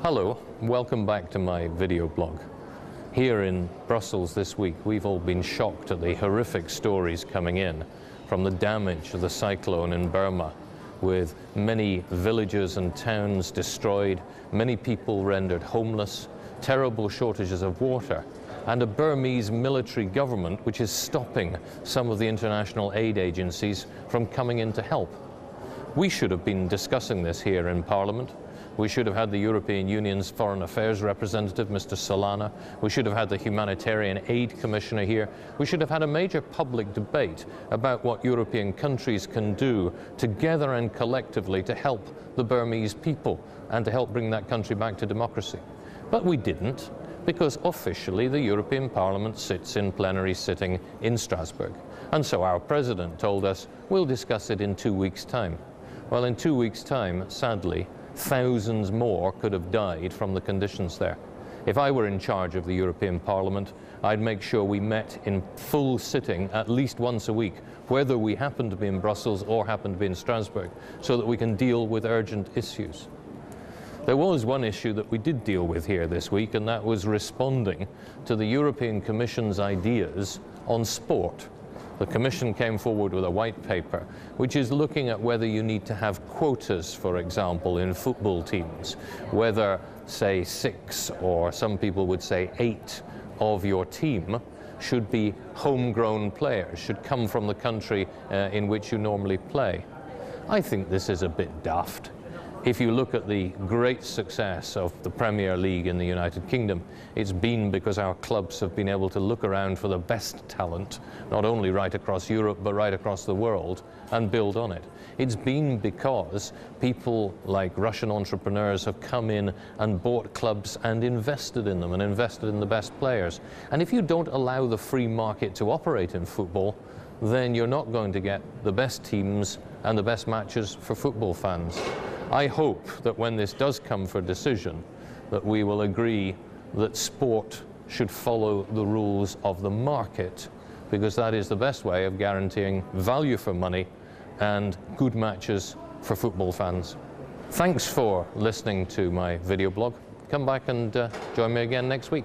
Hello, welcome back to my video blog. Here in Brussels this week, we've all been shocked at the horrific stories coming in from the damage of the cyclone in Burma, with many villages and towns destroyed, many people rendered homeless, terrible shortages of water, and a Burmese military government which is stopping some of the international aid agencies from coming in to help. We should have been discussing this here in Parliament. We should have had the European Union's Foreign Affairs representative, Mr. Solana. We should have had the Humanitarian Aid Commissioner here. We should have had a major public debate about what European countries can do together and collectively to help the Burmese people and to help bring that country back to democracy. But we didn't, because officially the European Parliament sits in plenary sitting in Strasbourg. And so our President told us, we'll discuss it in 2 weeks' time. Well, in 2 weeks' time, sadly, thousands more could have died from the conditions there. If I were in charge of the European Parliament, I'd make sure we met in full sitting at least once a week, whether we happen to be in Brussels or happen to be in Strasbourg, so that we can deal with urgent issues. There was one issue that we did deal with here this week, and that was responding to the European Commission's ideas on sport. The Commission came forward with a white paper which is looking at whether you need to have quotas, for example, in football teams, whether, say, 6 or some people would say 8 of your team should be homegrown players, should come from the country in which you normally play. I think this is a bit daft. If you look at the great success of the Premier League in the United Kingdom, it's been because our clubs have been able to look around for the best talent, not only right across Europe, but right across the world, and build on it. It's been because people like Russian entrepreneurs have come in and bought clubs and invested in them and invested in the best players. And if you don't allow the free market to operate in football, then you're not going to get the best teams and the best matches for football fans. I hope that when this does come for decision, that we will agree that sport should follow the rules of the market, because that is the best way of guaranteeing value for money and good matches for football fans. Thanks for listening to my video blog. Come back and join me again next week.